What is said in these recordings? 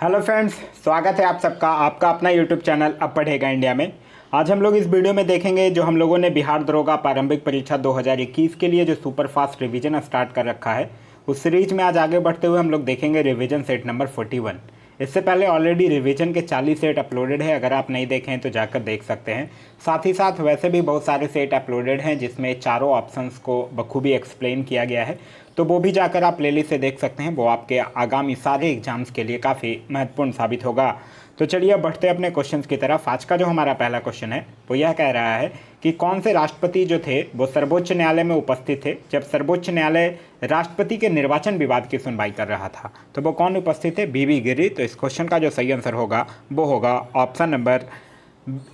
Hello friends, स्वागत है आप सबका आपका अपना यूट्यूब चैनल अब पढ़ेगा इंडिया में। आज हम लोग इस वीडियो में देखेंगे जो हम लोगों ने बिहार दरोगा प्रारंभिक परीक्षा 2021 के लिए जो सुपर फास्ट रिवीजन स्टार्ट कर रखा है, उस सीरीज में आज आगे बढ़ते हुए हम लोग देखेंगे रिवीजन सेट नंबर 41। इससे पहले ऑलरेडी रिवीजन के 40 सेट अपलोडेड है, अगर आप नहीं देखें तो जाकर देख सकते हैं। साथ ही साथ वैसे भी बहुत सारे सेट अपलोडेड हैं जिसमें चारों ऑप्शंस को बखूबी एक्सप्लेन किया गया है, तो वो भी जाकर आप प्लेलिस्ट से देख सकते हैं। वो आपके आगामी सारे एग्जाम्स के लिए काफ़ी महत्वपूर्ण साबित होगा। तो चलिए अब बढ़ते हैं अपने क्वेश्चंस की तरफ। आज का जो हमारा पहला क्वेश्चन है वो यह कह रहा है कि कौन से राष्ट्रपति जो थे वो सर्वोच्च न्यायालय में उपस्थित थे जब सर्वोच्च न्यायालय राष्ट्रपति के निर्वाचन विवाद की सुनवाई कर रहा था। तो वो कौन उपस्थित थे? बीबी गिरी। तो इस क्वेश्चन का जो सही आंसर होगा वो होगा ऑप्शन नंबर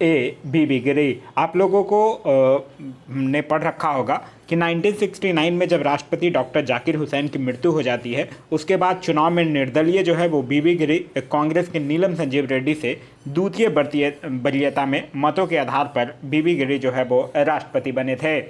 ए, बीबी गिरी। आप लोगों को ने पढ़ रखा होगा कि 1969 में जब राष्ट्रपति डॉक्टर जाकिर हुसैन की मृत्यु हो जाती है, उसके बाद चुनाव में निर्दलीय जो है वो बीबी गिरी कांग्रेस के नीलम संजीव रेड्डी से द्वितीय वरीयता में मतों के आधार पर बीबी गिरी जो है वो राष्ट्रपति बने थे।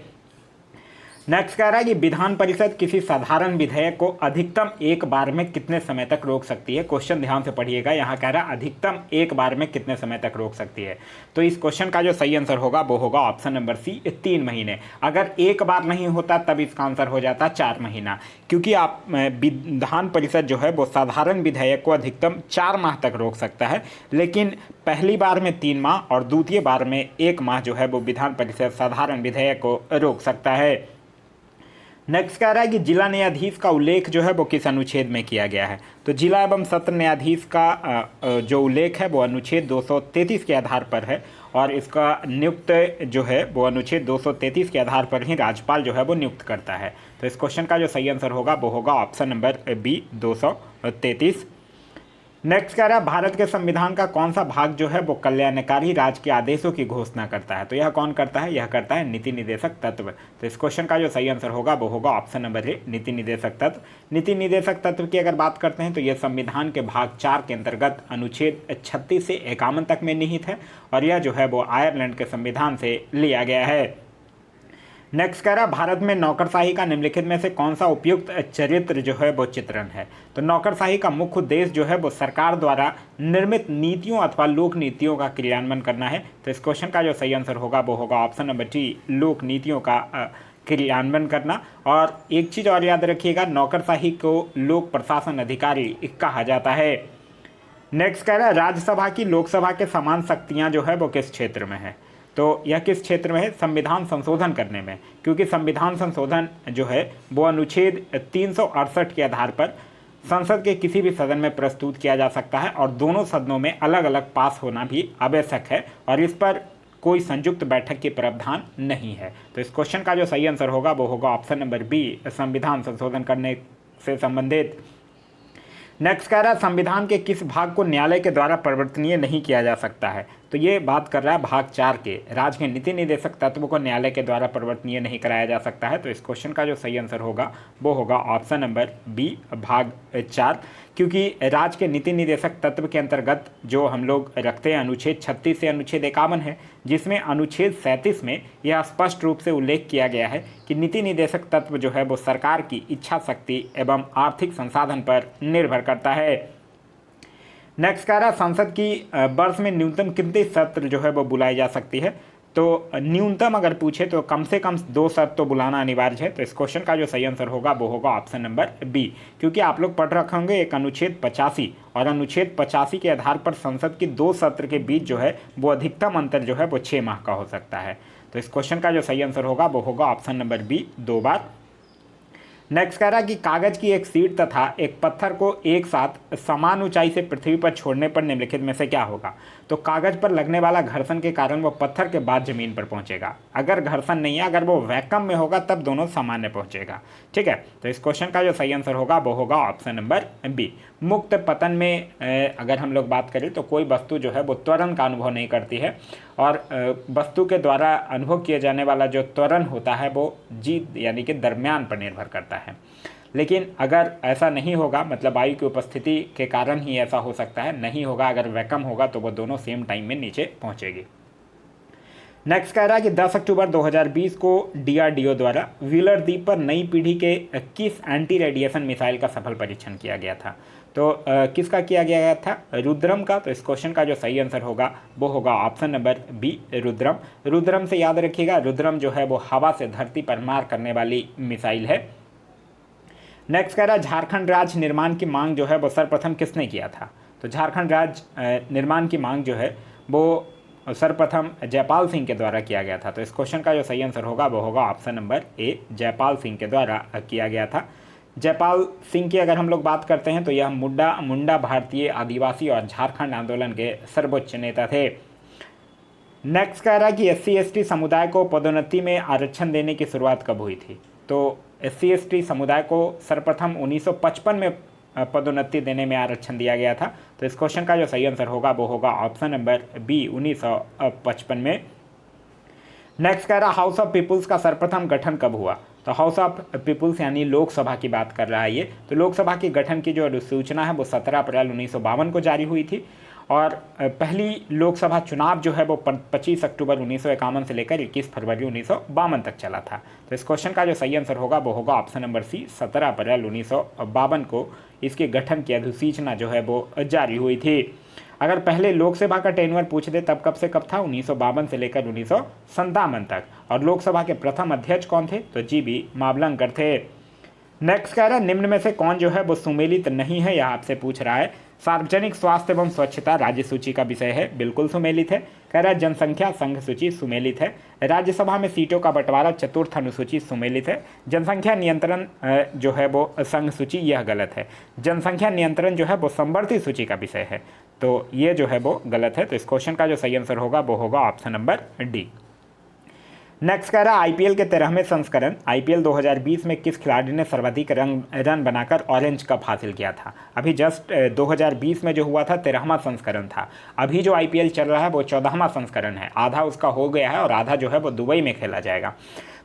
नेक्स्ट कह रहा है कि विधान परिषद किसी साधारण विधेयक को अधिकतम एक बार में कितने समय तक रोक सकती है। क्वेश्चन ध्यान से पढ़िएगा, यहाँ कह रहा है अधिकतम एक बार में कितने समय तक रोक सकती है। तो इस क्वेश्चन का जो सही आंसर होगा वो होगा ऑप्शन नंबर सी, 3 महीने। अगर एक बार नहीं होता तब इसका आंसर हो जाता 4 महीना, क्योंकि आप विधान परिषद जो है वो साधारण विधेयक को अधिकतम 4 माह तक रोक सकता है, लेकिन पहली बार में 3 माह और द्वितीय बार में 1 माह जो है वो विधान परिषद साधारण विधेयक को रोक सकता है। नेक्स्ट कह रहा है कि जिला न्यायाधीश का उल्लेख जो है वो किस अनुच्छेद में किया गया है। तो जिला एवं सत्र न्यायाधीश का जो उल्लेख है वो अनुच्छेद 233 के आधार पर है, और इसका नियुक्त जो है वो अनुच्छेद 233 के आधार पर ही राज्यपाल जो है वो नियुक्त करता है। तो इस क्वेश्चन का जो सही आंसर होगा वो होगा ऑप्शन नंबर बी, 233। नेक्स्ट कह रहा है भारत के संविधान का कौन सा भाग जो है वो कल्याणकारी राज्य के आदेशों की घोषणा करता है। तो यह कौन करता है? यह करता है नीति निर्देशक तत्व। तो इस क्वेश्चन का जो सही आंसर होगा वो होगा ऑप्शन नंबर ए, नीति निर्देशक तत्व। नीति निर्देशक तत्व की अगर बात करते हैं तो यह संविधान के भाग 4 के अंतर्गत अनुच्छेद 36 से 51 तक में निहित है, और यह जो है वो आयरलैंड के संविधान से लिया गया है। नेक्स्ट कह रहा भारत में नौकरशाही का निम्नलिखित में से कौन सा उपयुक्त चरित्र जो है वो चित्रण है। तो नौकरशाही का मुख्य उद्देश्य जो है वो सरकार द्वारा निर्मित नीतियों अथवा लोक नीतियों का क्रियान्वयन करना है। तो इस क्वेश्चन का जो सही आंसर होगा वो होगा ऑप्शन नंबर टी, लोक नीतियों का क्रियान्वयन करना। और एक चीज़ और याद रखिएगा, नौकरशाही को लोक प्रशासन अधिकारी कहा जाता है। नेक्स्ट कह रहा है राज्यसभा की लोकसभा के समान शक्तियाँ जो है वो किस क्षेत्र में है। तो यह किस क्षेत्र में है? संविधान संशोधन करने में, क्योंकि संविधान संशोधन जो है वो अनुच्छेद 368 के आधार पर संसद के किसी भी सदन में प्रस्तुत किया जा सकता है, और दोनों सदनों में अलग अलग पास होना भी आवश्यक है, और इस पर कोई संयुक्त बैठक के प्रावधान नहीं है। तो इस क्वेश्चन का जो सही आंसर होगा वो होगा ऑप्शन नंबर बी, संविधान संशोधन करने से संबंधित। नेक्स्ट कह रहा है संविधान के किस भाग को न्यायालय के द्वारा परिवर्तनीय नहीं किया जा सकता है। तो ये बात कर रहा है भाग 4 के, राज्य के नीति निर्देशक तत्व को न्यायालय के द्वारा परिवर्तनीय नहीं कराया जा सकता है। तो इस क्वेश्चन का जो सही आंसर होगा वो होगा ऑप्शन नंबर बी, भाग 4, क्योंकि राज्य के नीति निर्देशक तत्व के अंतर्गत जो हम लोग रखते हैं अनुच्छेद 36 से अनुच्छेद 51 है, जिसमें अनुच्छेद 37 में यह स्पष्ट रूप से उल्लेख किया गया है कि नीति निर्देशक तत्व जो है वो सरकार की इच्छा शक्ति एवं आर्थिक संसाधन पर निर्भर करता है। नेक्स्ट कह रहा है संसद की वर्ष में न्यूनतम कितने सत्र जो है वो बुलाई जा सकती है। तो न्यूनतम अगर पूछे तो कम से कम 2 सत्र तो बुलाना अनिवार्य है। तो इस क्वेश्चन का जो सही आंसर होगा वो होगा ऑप्शन नंबर बी, क्योंकि आप लोग पढ़ रखे होंगे एक अनुच्छेद 85, और अनुच्छेद 85 के आधार पर संसद की 2 सत्र के बीच जो है वो अधिकतम अंतर जो है वो 6 माह का हो सकता है। तो इस क्वेश्चन का जो सही आंसर होगा वो होगा ऑप्शन नंबर बी, 2 बार। नेक्स्ट कह रहा है कि कागज की एक शीट तथा एक पत्थर को एक साथ समान ऊंचाई से पृथ्वी पर छोड़ने पर निम्नलिखित में से क्या होगा। तो कागज पर लगने वाला घर्षण के कारण वो पत्थर के बाद जमीन पर पहुंचेगा। अगर घर्षण नहीं है, अगर वो वैक्यूम में होगा तब दोनों सामान्य पहुंचेगा। ठीक है, तो इस क्वेश्चन का जो सही आंसर होगा वो होगा ऑप्शन नंबर बी। मुक्त पतन में अगर हम लोग बात करें तो कोई वस्तु जो है वो त्वरण का अनुभव नहीं करती है, और वस्तु के द्वारा अनुभव किए जाने वाला जो त्वरण होता है वो जी यानी कि दरमियान पर निर्भर करता है। लेकिन अगर ऐसा नहीं होगा, मतलब वायु की उपस्थिति के कारण ही ऐसा हो सकता है, नहीं होगा अगर वैक्यूम होगा तो वो दोनों सेम टाइम में नीचे पहुंचेगी। नेक्स्ट कह रहा है कि 10 अक्टूबर 2020 को डीआरडीओ द्वारा व्हीलर द्वीप पर नई पीढ़ी के किस एंटी रेडिएशन मिसाइल का सफल परीक्षण किया गया था। तो किसका किया गया था? रुद्रम का। तो इस क्वेश्चन का जो सही आंसर होगा वो होगा option number B, Rudram. Rudram से याद रखिएगा, रुद्रम जो है वो हवा से धरती पर मार करने वाली मिसाइल है। नेक्स्ट कह रहा है झारखंड राज्य निर्माण की मांग जो है वो सर्वप्रथम किसने किया था? तो झारखंड राज्य निर्माण की मांग जो है वो सर्वप्रथम जयपाल सिंह के द्वारा किया गया था। तो इस क्वेश्चन का जो सही आंसर होगा वो होगा ऑप्शन नंबर ए, जयपाल सिंह के द्वारा किया गया था। जयपाल सिंह की अगर हम लोग बात करते हैं तो यह मुंडा भारतीय आदिवासी और झारखंड आंदोलन के सर्वोच्च नेता थे। नेक्स्ट कह रहा है कि SC/ST समुदाय को पदोन्नति में आरक्षण देने की शुरुआत कब हुई थी? तो SC/ST समुदाय को सर्वप्रथम 1955 में पदोन्नति देने में आरक्षण दिया गया था। तो इस क्वेश्चन का जो सही आंसर होगा वो होगा ऑप्शन नंबर बी, 1955 में। नेक्स्ट कह रहा हाउस ऑफ पीपुल्स का सर्वप्रथम गठन कब हुआ? तो हाउस ऑफ पीपुल्स यानी लोकसभा की बात कर रहा है ये। तो लोकसभा के गठन की जो अधिसूचना है वो 17 अप्रैल 1952 को जारी हुई थी और पहली लोकसभा चुनाव जो है वो 25 अक्टूबर 1951 से लेकर 21 फरवरी 1952 तक चला था। तो इस क्वेश्चन का जो सही आंसर होगा वो होगा ऑप्शन नंबर सी, 17 अप्रैल 1952 को इसके गठन की अधिसूचना जो है वो जारी हुई थी। अगर पहले लोकसभा का टेन्योर पूछ दे तब कब से कब था? 1952 से लेकर 1957 तक। और लोकसभा के प्रथम अध्यक्ष कौन थे? तो GB मावलंकर थे। नेक्स्ट कह रहा है निम्न में से कौन जो है वो सुमेलित नहीं है, यह आपसे पूछ रहा है। सार्वजनिक स्वास्थ्य एवं स्वच्छता राज्य सूची का विषय है, बिल्कुल सुमेलित है। कह रहा है जनसंख्या संघ सूची सुमेलित है। राज्यसभा में सीटों का बंटवारा चतुर्थ अनुसूची सुमेलित है। जनसंख्या नियंत्रण जो है वो संघ सूची, यह गलत है। जनसंख्या नियंत्रण जो है वो संवर्ती सूची का विषय है, तो ये जो है वो गलत है। तो इस क्वेश्चन का जो सही आंसर होगा वो होगा ऑप्शन नंबर डी। नेक्स्ट कह रहा है IPL के 13वें संस्करण IPL 2020 में किस खिलाड़ी ने सर्वाधिक रन बनाकर ऑरेंज कप हासिल किया था? अभी जस्ट 2020 में जो हुआ था 13वां संस्करण था। अभी जो IPL चल रहा है वो 14वां संस्करण है। आधा उसका हो गया है और आधा जो है वो दुबई में खेला जाएगा।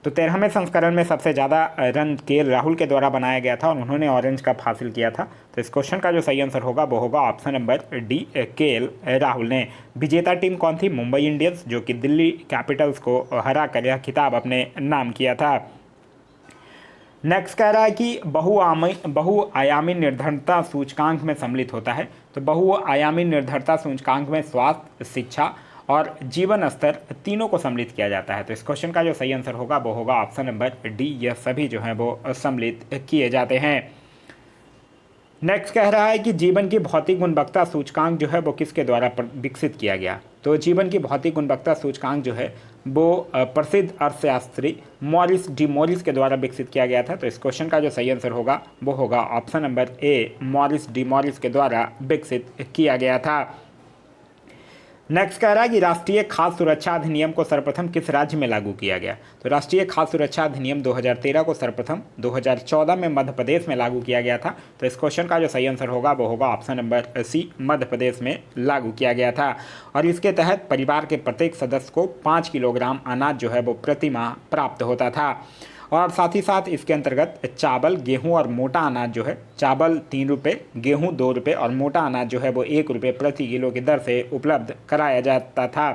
तो 13वें संस्करण में सबसे ज़्यादा रन KL राहुल के द्वारा बनाया गया था और उन्होंने ऑरेंज कप हासिल किया था। तो इस क्वेश्चन का जो सही आंसर होगा वो होगा option number D, KL Rahul ने। विजेता टीम कौन थी? मुंबई इंडियंस, जो कि दिल्ली कैपिटल्स को हरा कर यह खिताब अपने नाम किया था। नेक्स्ट कह रहा है कि बहुआयामी निर्धनता सूचकांक में सम्मिलित होता है। तो बहुआयामी निर्धनता सूचकांक में स्वास्थ्य, शिक्षा और जीवन स्तर तीनों को सम्मिलित किया जाता है। तो इस क्वेश्चन का जो सही आंसर होगा वो होगा ऑप्शन नंबर डी, यह सभी जो है वो सम्मिलित किए जाते हैं। नेक्स्ट कह रहा है कि जीवन की भौतिक गुणवत्ता सूचकांक जो है वो किसके द्वारा विकसित किया गया? तो जीवन की भौतिक गुणवत्ता सूचकांक जो है वो प्रसिद्ध अर्थशास्त्री मॉरिस के द्वारा विकसित किया गया था। तो इस क्वेश्चन का जो सही आंसर होगा वो होगा ऑप्शन नंबर ए, मॉरिस के द्वारा विकसित किया गया था। नेक्स्ट कह रहा है कि राष्ट्रीय खाद्य सुरक्षा अधिनियम को सर्वप्रथम किस राज्य में लागू किया गया? तो राष्ट्रीय खाद्य सुरक्षा अधिनियम 2013 को सर्वप्रथम 2014 में मध्य प्रदेश में लागू किया गया था। तो इस क्वेश्चन का जो सही आंसर होगा वो होगा ऑप्शन नंबर सी, मध्य प्रदेश में लागू किया गया था। और इसके तहत परिवार के प्रत्येक सदस्य को 5 किलोग्राम अनाज जो है वो प्रति माह प्राप्त होता था। और साथ ही साथ इसके अंतर्गत चावल, गेहूं और मोटा अनाज जो है, चावल 3 रुपये, गेहूं 2 रुपये और मोटा अनाज जो है वो 1 रुपये प्रति किलो की दर से उपलब्ध कराया जाता था।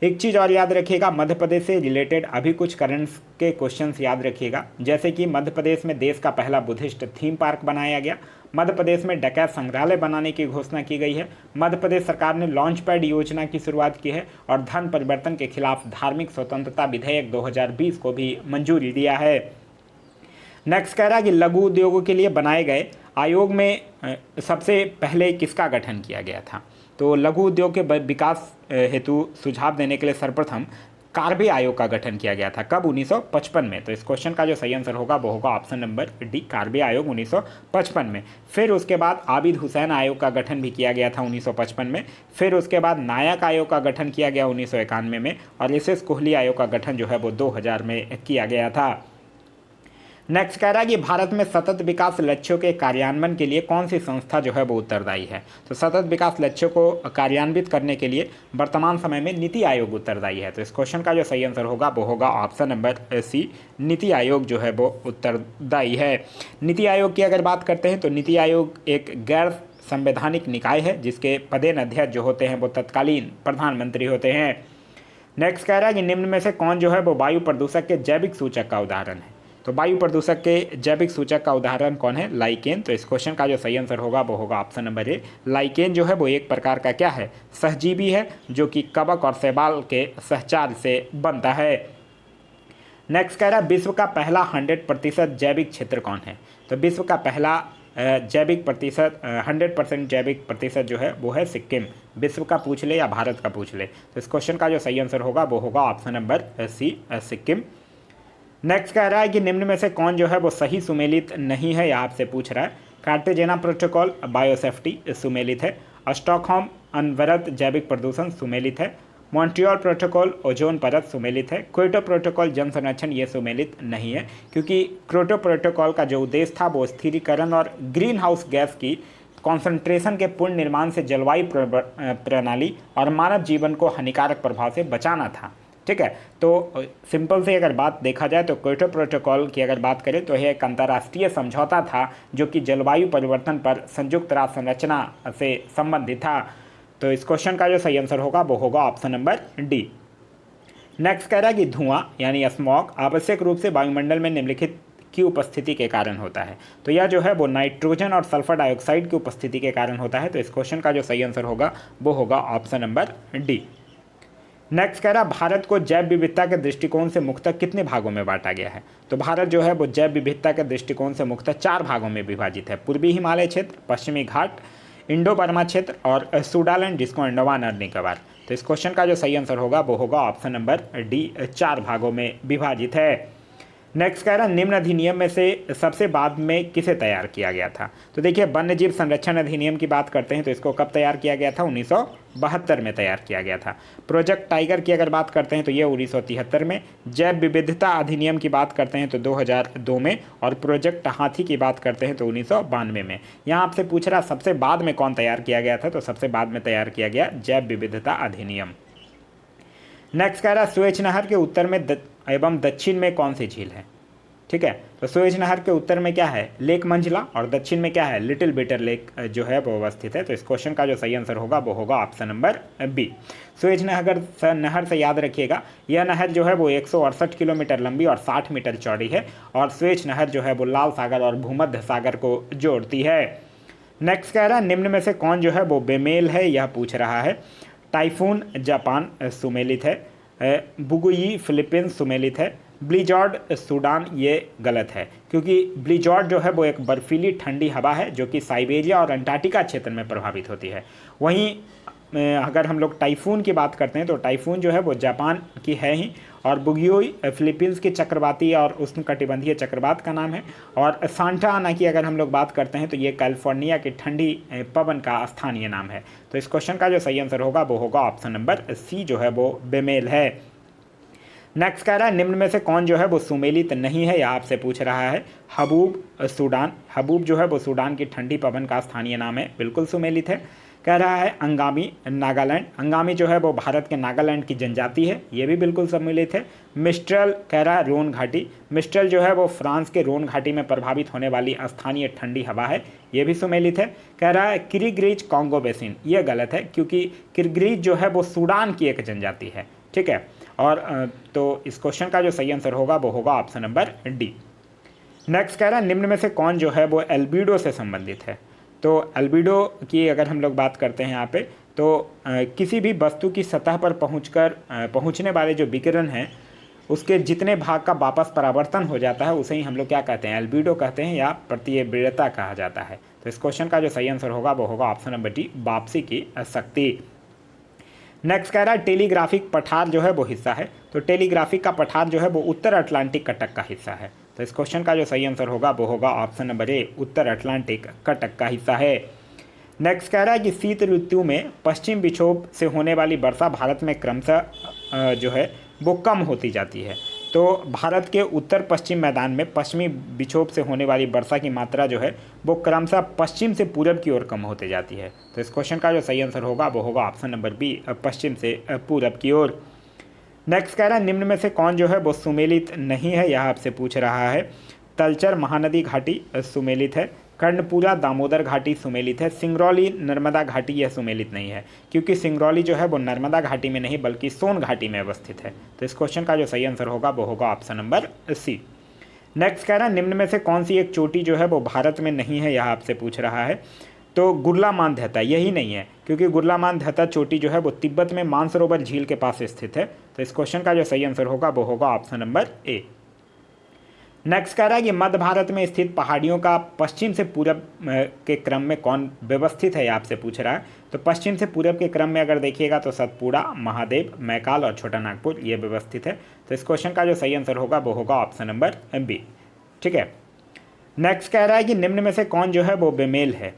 एक चीज़ और याद रखिएगा, मध्य प्रदेश से रिलेटेड अभी कुछ करंट्स के क्वेश्चंस याद रखिएगा। जैसे कि मध्य प्रदेश में देश का पहला बुद्धिस्ट थीम पार्क बनाया गया, मध्य प्रदेश में डकैत संग्रहालय बनाने की घोषणा की गई है, मध्य प्रदेश सरकार ने लॉन्च पैड योजना की शुरुआत की है और धन परिवर्तन के खिलाफ धार्मिक स्वतंत्रता विधेयक 2020 को भी मंजूरी दिया है। नेक्स्ट कह रहा है कि लघु उद्योगों के लिए बनाए गए आयोग में सबसे पहले किसका गठन किया गया था? तो लघु उद्योग के विकास हेतु सुझाव देने के लिए सर्वप्रथम कार्बे आयोग का गठन किया गया था। कब? 1955 में। तो इस क्वेश्चन का जो सही आंसर होगा वो होगा ऑप्शन नंबर डी, कार्बे आयोग 1955 में। फिर उसके बाद आबिद हुसैन आयोग का गठन भी किया गया था 1955 में। फिर उसके बाद नायक आयोग का गठन किया गया 1991 में और SS कोहली आयोग का गठन जो है वो 2000 में किया गया था। नेक्स्ट कह रहा है कि भारत में सतत विकास लक्ष्यों के कार्यान्वयन के लिए कौन सी संस्था जो है वो उत्तरदायी है? तो सतत विकास लक्ष्यों को कार्यान्वित करने के लिए वर्तमान समय में नीति आयोग उत्तरदायी है। तो इस क्वेश्चन का जो सही आंसर होगा वो होगा ऑप्शन नंबर सी, नीति आयोग जो है वो उत्तरदायी है। नीति आयोग की अगर बात करते हैं तो नीति आयोग एक गैर संवैधानिक निकाय है जिसके पदेन अध्यक्ष जो होते हैं वो तत्कालीन प्रधानमंत्री होते हैं। नेक्स्ट कह रहा है कि निम्न में से कौन जो है वो वायु प्रदूषक के जैविक सूचक का उदाहरण है? तो वायु प्रदूषक के जैविक सूचक का उदाहरण कौन है? लाइकेन। तो इस क्वेश्चन का जो सही आंसर होगा वो होगा ऑप्शन नंबर ए। लाइकेन जो है वो एक प्रकार का क्या है? सहजीवी है, जो कि कवक और शैवाल के सहचार से बनता है। नेक्स्ट कह रहा है विश्व का पहला 100% जैविक क्षेत्र कौन है? तो विश्व का पहला जैविक प्रतिशत 100% जैविक प्रतिशत जो है वो है सिक्किम। विश्व का पूछ ले या भारत का पूछ ले, तो इस क्वेश्चन का जो सही आंसर होगा वो होगा option number C, Sikkim. Next कह रहा है कि निम्न में से कौन जो है वो सही सुमेलित नहीं है, या आपसे पूछ रहा है। कार्टेजेना प्रोटोकॉल बायोसेफ्टी सुमेलित है। स्टॉकहोम अनवरत जैविक प्रदूषण सुमेलित है। मॉन्ट्रियल प्रोटोकॉल ओजोन परत सुमेलित है। क्योटो प्रोटोकॉल जन संरक्षण ये सुमेलित नहीं है, क्योंकि क्योटो प्रोटोकॉल का जो उद्देश्य था वो स्थिरीकरण और ग्रीन हाउस गैस की कॉन्सेंट्रेशन के पूर्ण निर्माण से जलवायु प्रणाली और मानव जीवन को हानिकारक प्रभाव से बचाना था। ठीक है, तो सिंपल से अगर बात देखा जाए तो क्योटो प्रोटोकॉल की अगर बात करें तो यह एक अंतर्राष्ट्रीय समझौता था जो कि जलवायु परिवर्तन पर संयुक्त राष्ट्र संरचना से संबंधित था। तो इस क्वेश्चन का जो सही आंसर होगा वो होगा ऑप्शन नंबर डी। नेक्स्ट कह रहा है कि धुआं यानी स्मॉग आवश्यक रूप से वायुमंडल में निम्नलिखित की उपस्थिति के कारण होता है। तो यह जो है वो नाइट्रोजन और सल्फर डाइऑक्साइड की उपस्थिति के कारण होता है। तो इस क्वेश्चन का जो सही आंसर होगा वो होगा ऑप्शन नंबर डी। नेक्स्ट कह रहा भारत को जैव विविधता के दृष्टिकोण से मुख्यतः कितने भागों में बांटा गया है? तो भारत जो है वो जैव विविधता के दृष्टिकोण से मुख्यतः 4 भागों में विभाजित है। पूर्वी हिमालय क्षेत्र, पश्चिमी घाट, इंडो बर्मा क्षेत्र और सूडालैंड, जिसको अंडमान और निकोबार। तो इस क्वेश्चन का जो सही आंसर होगा वो होगा ऑप्शन नंबर डी, 4 भागों में विभाजित है। नेक्स्ट कह रहा निम्न अधिनियम में से सबसे बाद में किसे तैयार किया गया था? तो देखिए वन्यजीव संरक्षण अधिनियम की बात करते हैं तो इसको कब तैयार किया गया था? 1972 में तैयार किया गया था। प्रोजेक्ट टाइगर की अगर बात करते हैं तो ये 1973 में। जैव विविधता अधिनियम की बात करते हैं तो 2002 में, और प्रोजेक्ट हाथी की बात करते हैं तो 1992 में। यहाँ आपसे पूछ रहा सबसे बाद में कौन तैयार किया गया था? तो सबसे बाद में तैयार किया गया जैव विविधता अधिनियम। नेक्स्ट कह रहा सुएज नहर के उत्तर में एवं दक्षिण में कौन सी झील है? ठीक है, तो सुएज नहर के उत्तर में क्या है? लेक मंझला, और दक्षिण में क्या है? लिटिल बिटर लेक जो है वो अवस्थित है। तो इस क्वेश्चन का जो सही आंसर होगा वो होगा ऑप्शन नंबर बी। सुएज नहर से याद रखिएगा, यह नहर जो है वो 168 किलोमीटर लंबी और 60 मीटर चौड़ी है, और सुएज नहर जो है वो लाल सागर और भूमध्य सागर को जोड़ती है। नेक्स्ट कह रहा है निम्न में से कौन जो है वो बेमेल है, यह पूछ रहा है। टाइफून जापान सुमेलित है। बुगुई फिलीपींस सुमेलित है। ब्लिजॉर्ड सूडान ये गलत है, क्योंकि ब्लिजॉर्ड जो है वो एक बर्फीली ठंडी हवा है जो कि साइबेरिया और अंटार्कटिका क्षेत्र में प्रभावित होती है। वहीं अगर हम लोग टाइफून की बात करते हैं तो टाइफून जो है वो जापान की है ही, और बुगियोई फिलीपींस की चक्रवाती और उष्णकटिबंधीय चक्रवात का नाम है। और सांटा आना की अगर हम लोग बात करते हैं तो ये कैलिफोर्निया की ठंडी पवन का स्थानीय नाम है। तो इस क्वेश्चन का जो सही आंसर होगा वो होगा ऑप्शन नंबर सी, जो है वो बेमेल है। नेक्स्ट कह रहा है निम्न में से कौन जो है वो सुमेलित नहीं है, या आपसे पूछ रहा है। हबूब सूडान, हबूब जो है वो सूडान की ठंडी पवन का स्थानीय नाम है, बिल्कुल सुमेलित है। कह रहा है अंगामी नागालैंड, अंगामी जो है वो भारत के नागालैंड की जनजाति है, ये भी बिल्कुल सम्मिलित है। मिस्ट्रल कह रहा है रोन घाटी, मिस्ट्रल जो है वो फ्रांस के रोन घाटी में प्रभावित होने वाली स्थानीय ठंडी हवा है, ये भी सुमेलित है। कह रहा है किरिग्रीज कॉन्गो बेसिन, ये गलत है, क्योंकि किरिग्रीज जो है वो सूडान की एक जनजाति है। ठीक है, और तो इस क्वेश्चन का जो सही आंसर होगा वो होगा ऑप्शन नंबर डी। नेक्स्ट कह रहा है निम्न में से कौन जो है वो एल्बिडो से संबंधित है? तो एल्बिडो की अगर हम लोग बात करते हैं यहाँ पे, तो किसी भी वस्तु की सतह पर पहुँचने वाले जो विकिरण हैं उसके जितने भाग का वापस परावर्तन हो जाता है उसे ही हम लोग क्या कहते हैं? एल्बिडो कहते हैं, या प्रतिबिंबता कहा जाता है। तो इस क्वेश्चन का जो सही आंसर होगा वो होगा ऑप्शन नंबर डी, वापसी की शक्ति। नेक्स्ट कह रहा है टेलीग्राफिक पठार जो है वो हिस्सा है। तो टेलीग्राफिक का पठार जो है वो उत्तर अटलांटिक कटक का हिस्सा है। तो इस क्वेश्चन का जो सही आंसर होगा वो होगा ऑप्शन नंबर ए, उत्तर अटलांटिक कटक का हिस्सा है। नेक्स्ट कह रहा है कि शीत ऋतु में पश्चिम विक्षोभ से होने वाली वर्षा भारत में क्रमशः जो है वो कम होती जाती है। तो भारत के उत्तर पश्चिम मैदान में पश्चिमी विक्षोभ से होने वाली वर्षा की मात्रा जो है वो क्रमशः पश्चिम से पूरब की ओर कम होती जाती है। तो इस क्वेश्चन का जो सही आंसर होगा वो होगा ऑप्शन नंबर बी, पश्चिम से पूरब की ओर। नेक्स्ट कह रहा है निम्न में से कौन जो है वो सुमेलित नहीं है, यह आपसे पूछ रहा है। तलचर महानदी घाटी सुमेलित है। कर्णपुरा दामोदर घाटी सुमेलित है। सिंगरौली नर्मदा घाटी यह सुमेलित नहीं है, क्योंकि सिंगरौली जो है वो नर्मदा घाटी में नहीं बल्कि सोन घाटी में अवस्थित है। तो इस क्वेश्चन का जो सही आंसर होगा वो होगा ऑप्शन नंबर सी। नेक्स्ट कह रहा है निम्न में से कौन सी एक चोटी जो है वो भारत में नहीं है, यह आपसे पूछ रहा है। तो गुरला मानधता यही नहीं है, क्योंकि गुरला मानधता चोटी जो है वो तिब्बत में मानसरोवर झील के पास स्थित है। तो इस क्वेश्चन का जो सही आंसर होगा वो होगा ऑप्शन नंबर ए। नेक्स्ट कह रहा है कि मध्य भारत में स्थित पहाड़ियों का पश्चिम से पूरब के क्रम में कौन व्यवस्थित है, आपसे पूछ रहा है। तो पश्चिम से पूरब के क्रम में अगर देखिएगा तो सतपुड़ा, महादेव, मैकाल और छोटा नागपुर ये व्यवस्थित है। तो इस क्वेश्चन का जो सही आंसर होगा वो होगा ऑप्शन नंबर बी। ठीक है। नेक्स्ट कह रहा है कि निम्न में से कौन जो है वो बेमेल है।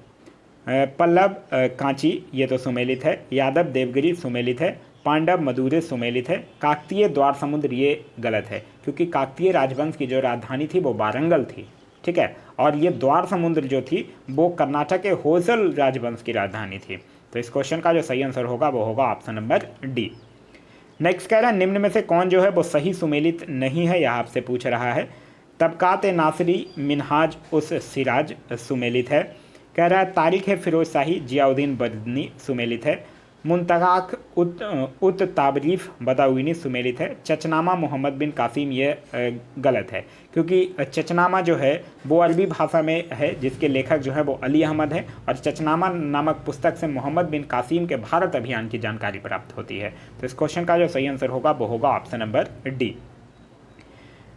पल्लव कांची ये तो सुमेलित है, यादव देवगिरी सुमेलित है, पांडव मदुरै सुमेलित है, काकतीय द्वार समुद्र ये गलत है, क्योंकि काकतीय राजवंश की जो राजधानी थी वो वारंगल थी। ठीक है। और ये द्वार समुद्र जो थी वो कर्नाटक के होयसल राजवंश की राजधानी थी। तो इस क्वेश्चन का जो सही आंसर होगा वो होगा ऑप्शन नंबर डी। नेक्स्ट कह रहा है निम्न में से कौन जो है वो सही सुमेलित नहीं है, यह आपसे पूछ रहा है। तबकात नासरी मिनहाज उस सिराज सुमेलित है। कह रहा है तारीख फिरोज शाही जियाउद्दीन बदनी सुमेलित है। मुंतगाक उत ताबरीफ बदाउनी सुमेलित है। चचनामा मोहम्मद बिन कासिम ये गलत है, क्योंकि चचनामा जो है वो अरबी भाषा में है, जिसके लेखक जो है वो अली अहमद है, और चचनामा नामक पुस्तक से मोहम्मद बिन कासिम के भारत अभियान की जानकारी प्राप्त होती है। तो इस क्वेश्चन का जो सही आंसर होगा वो होगा ऑप्शन नंबर डी।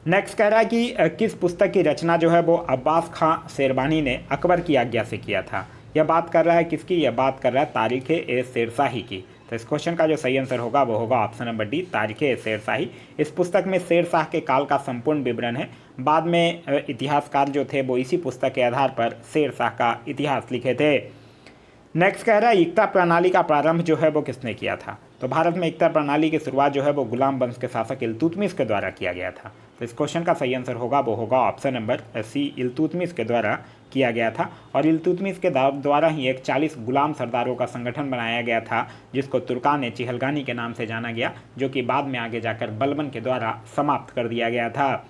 नेक्स्ट कह रहा है कि किस पुस्तक की रचना जो है वो अब्बास खां शेरवानी ने अकबर की आज्ञा से किया था। यह बात कर रहा है किसकी, यह बात कर रहा है तारीख ए शेरशाही की। तो इस क्वेश्चन का जो सही आंसर होगा वो होगा ऑप्शन नंबर डी, तारीख ए शेरशाही। इस पुस्तक में शेरशाह के काल का संपूर्ण विवरण है। बाद में इतिहासकार जो थे वो इसी पुस्तक के आधार पर शेरशाह का इतिहास लिखे थे। नेक्स्ट कह रहा है इक्ता प्रणाली का प्रारंभ जो है वो किसने किया था। तो भारत में इक्ता प्रणाली की शुरुआत जो है वो गुलाम वंश के शासक इल्तुतमिश के द्वारा किया गया था। तो इस क्वेश्चन का सही आंसर होगा वो होगा ऑप्शन नंबर सी, इल्तुतमिश के द्वारा किया गया था। और इल्तुतमिश के द्वारा ही एक 40 गुलाम सरदारों का संगठन बनाया गया था, जिसको तुर्कान चिहलगानी के नाम से जाना गया, जो कि बाद में आगे जाकर बलबन के द्वारा समाप्त कर दिया गया था।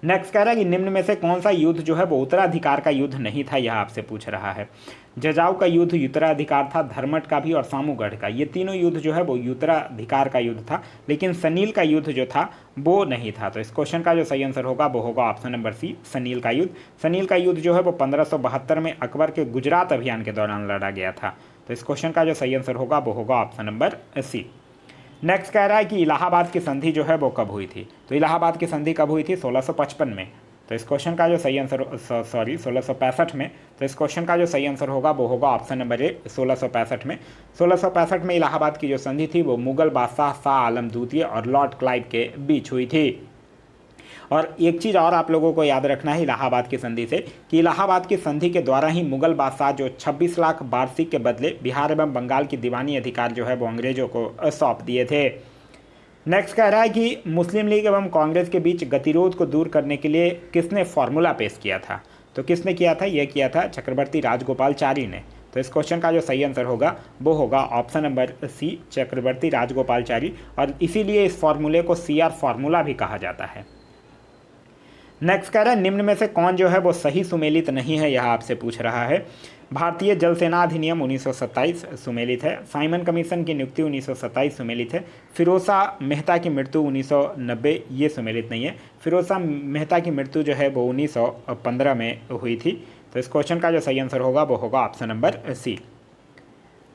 नेक्स्ट कह रहा है कि निम्न में से कौन सा युद्ध जो है वो उत्तराधिकार का युद्ध नहीं था, यह आपसे पूछ रहा है। जजाऊ का युद्ध उत्तराधिकार था, धर्मट का भी और सामूगढ़ का, ये तीनों युद्ध जो है वो उत्तराधिकार का युद्ध था, लेकिन सनील का युद्ध जो था वो नहीं था। तो इस क्वेश्चन का जो सही आंसर होगा वो होगा ऑप्शन नंबर सी, सनील का युद्ध। सनील का युद्ध जो है वो 1572 में अकबर के गुजरात अभियान के दौरान लड़ा गया था। तो इस क्वेश्चन का जो सही आंसर होगा वो होगा ऑप्शन नंबर सी। नेक्स्ट कह रहा है कि इलाहाबाद की संधि जो है वो कब हुई थी। तो इलाहाबाद की संधि कब हुई थी, 1655 में। तो इस क्वेश्चन का जो सही आंसर 1665 में। तो इस क्वेश्चन का जो सही आंसर होगा वो होगा ऑप्शन नंबर ए, 1665 में। 1665 में इलाहाबाद की जो संधि थी वो मुगल बादशाह शाह आलम द्वितीय और लॉर्ड क्लाइव के बीच हुई थी। और एक चीज़ और आप लोगों को याद रखना है इलाहाबाद की संधि से, कि इलाहाबाद की संधि के द्वारा ही मुगल बादशाह जो 26 लाख वार्षिक के बदले बिहार एवं बंगाल की दीवानी अधिकार जो है वो अंग्रेजों को सौंप दिए थे। नेक्स्ट कह रहा है कि मुस्लिम लीग एवं कांग्रेस के बीच गतिरोध को दूर करने के लिए किसने फॉर्मूला पेश किया था। तो किसने किया था, यह किया था चक्रवर्ती राजगोपालचारी ने। तो इस क्वेश्चन का जो सही आंसर होगा वो होगा ऑप्शन नंबर सी, चक्रवर्ती राजगोपालचारी। और इसीलिए इस फॉर्मूले को CR फॉर्मूला भी कहा जाता है। नेक्स्ट कह रहा है निम्न में से कौन जो है वो सही सुमेलित नहीं है, यह आपसे पूछ रहा है। भारतीय जल सेना अधिनियम 1927 सुमेलित है। साइमन कमीशन की नियुक्ति 1927 सुमेलित है। फिरोजा मेहता की मृत्यु 1990 ये सुमेलित नहीं है। फिरोजा मेहता की मृत्यु जो है वो 1915 में हुई थी। तो इस क्वेश्चन का जो सही आंसर होगा वो होगा ऑप्शन नंबर सी।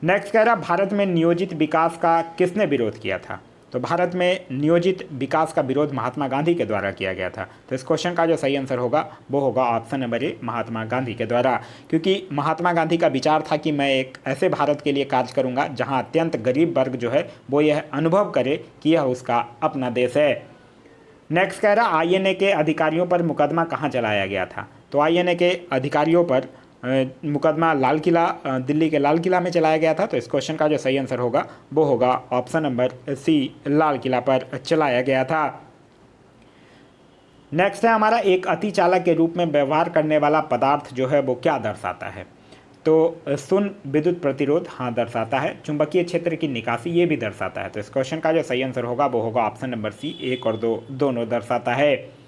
नेक्स्ट कह रहा भारत में नियोजित विकास का किसने विरोध किया था। तो भारत में नियोजित विकास का विरोध महात्मा गांधी के द्वारा किया गया था। तो इस क्वेश्चन का जो सही आंसर होगा वो होगा ऑप्शन नंबर ए, महात्मा गांधी के द्वारा, क्योंकि महात्मा गांधी का विचार था कि मैं एक ऐसे भारत के लिए कार्य करूंगा जहां अत्यंत गरीब वर्ग जो है वो यह अनुभव करे कि यह उसका अपना देश है। नेक्स्ट कह रहा INA के अधिकारियों पर मुकदमा कहाँ चलाया गया था। तो INA के अधिकारियों पर मुकदमा लाल किला, दिल्ली के लाल किला में चलाया गया था। तो इस क्वेश्चन का जो सही आंसर होगा वो होगा ऑप्शन नंबर सी, लाल किला पर चलाया गया था। नेक्स्ट है हमारा एक अति चालक के रूप में व्यवहार करने वाला पदार्थ जो है वो क्या दर्शाता है। तो शून्य विद्युत प्रतिरोध हाँ दर्शाता है। चुंबकीय क्षेत्र की निकासी ये भी दर्शाता है। तो इस क्वेश्चन का जो सही आंसर होगा वो होगा ऑप्शन नंबर सी, 1 और 2 दोनों दर्शाता है।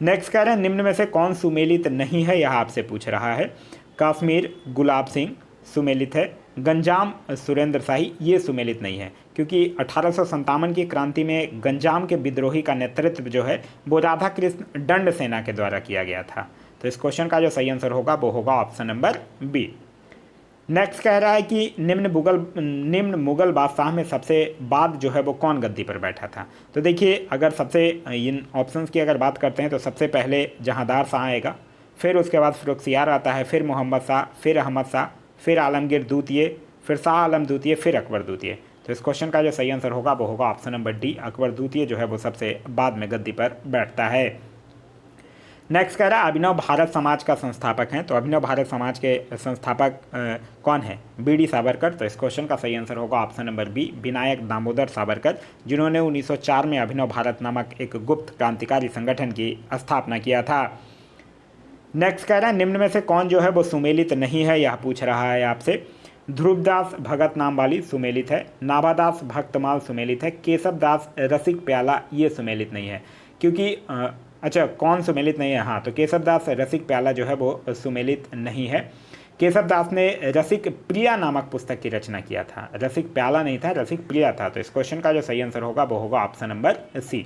नेक्स्ट कह रहे हैं निम्न में से कौन सुमेलित नहीं है, यह आपसे पूछ रहा है। कश्मीर गुलाब सिंह सुमेलित है। गंजाम सुरेंद्र शाही ये सुमेलित नहीं है, क्योंकि 1857 की क्रांति में गंजाम के विद्रोही का नेतृत्व जो है वो राधा कृष्ण दंड सेना के द्वारा किया गया था। तो इस क्वेश्चन का जो सही आंसर होगा वो होगा ऑप्शन नंबर बी। नेक्स्ट कह रहा है कि निम्न मुगल बादशाह में सबसे बाद जो है वो कौन गद्दी पर बैठा था। तो देखिए, अगर सबसे इन ऑप्शंस की अगर बात करते हैं तो सबसे पहले जहांदार शाह आएगा, फिर उसके बाद फ़रुख्सियार आता है, फिर मोहम्मद शाह, फिर अहमद शाह, फिर आलमगीर द्वितीय, फिर शाह आलम द्वितीय, फिर अकबर द्वितीय। तो इस क्वेश्चन का जो सही आंसर होगा वो होगा ऑप्शन नंबर डी, अकबर द्वितीय जो है वो सबसे बाद में गद्दी पर बैठता है। नेक्स्ट कह रहा है अभिनव भारत समाज का संस्थापक हैं। तो अभिनव भारत समाज के संस्थापक कौन है? बी.डी. सावरकर। तो इस क्वेश्चन का सही आंसर होगा option number B, Vinayak Damodar Savarkar, जिन्होंने 1904 में अभिनव भारत नामक एक गुप्त क्रांतिकारी संगठन की स्थापना किया था। नेक्स्ट कह रहा है निम्न में से कौन जो है वो सुमेलित नहीं है, यह पूछ रहा है आपसे। ध्रुवदास भगत नाम वाली सुमेलित है, नाभादास भक्तमाल सुमेलित है, केशवदास रसिक प्याला ये सुमेलित नहीं है। क्योंकि अच्छा, कौन सुमेलित नहीं है? हाँ, तो केशवदास रसिक प्याला जो है वो सुमेलित नहीं है। केशवदास ने रसिक प्रिया नामक पुस्तक की रचना किया था, रसिक प्याला नहीं था, रसिक प्रिया था। तो इस क्वेश्चन का जो सही आंसर होगा वो होगा ऑप्शन नंबर सी।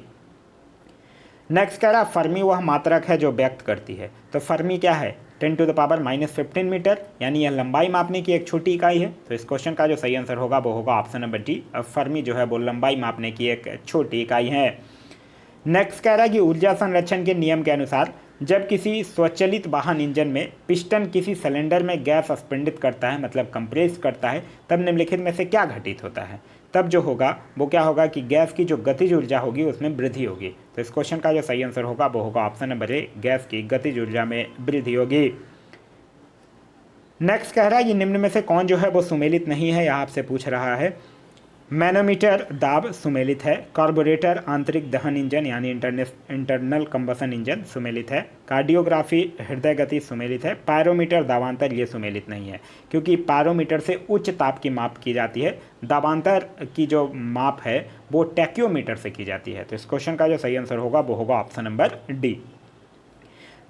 नेक्स्ट कह रहा फर्मी वह मात्रक है जो व्यक्त करती है। तो फर्मी क्या है? 10⁻⁻15 मीटर, यानी यह लंबाई मापने की एक छोटी इकाई है। तो इस क्वेश्चन का जो सही आंसर होगा वो होगा ऑप्शन नंबर डी, फर्मी जो है वो लंबाई मापने की एक छोटी इकाई है। नेक्स्ट कह रहा है कि ऊर्जा संरक्षण के नियम के अनुसार जब किसी स्वचालित वाहन इंजन में पिस्टन किसी सिलेंडर में गैस स्पंदित करता है, मतलब कंप्रेस करता है, तब निम्नलिखित में से क्या घटित होता है? तब जो होगा वो क्या होगा कि गैस की जो गतिज ऊर्जा होगी उसमें वृद्धि होगी। तो इस क्वेश्चन का जो सही आंसर होगा वो होगा ऑप्शन नंबर ए, गैस की गतिज ऊर्जा में वृद्धि होगी। नेक्स्ट कह रहा है कि निम्न में से कौन जो है वो सुमेलित नहीं है, यह आपसे पूछ रहा है। मैनोमीटर दाब सुमेलित है, कार्बोरेटर आंतरिक दहन इंजन यानी इंटरनल कंबसन इंजन सुमेलित है, कार्डियोग्राफी हृदय गति सुमेलित है, पायरोमीटर दाबांतर ये सुमेलित नहीं है। क्योंकि पायरोमीटर से उच्च ताप की माप की जाती है, दाबांतर की जो माप है वो टैक्योमीटर से की जाती है। तो इस क्वेश्चन का जो सही आंसर होगा वो होगा ऑप्शन नंबर डी।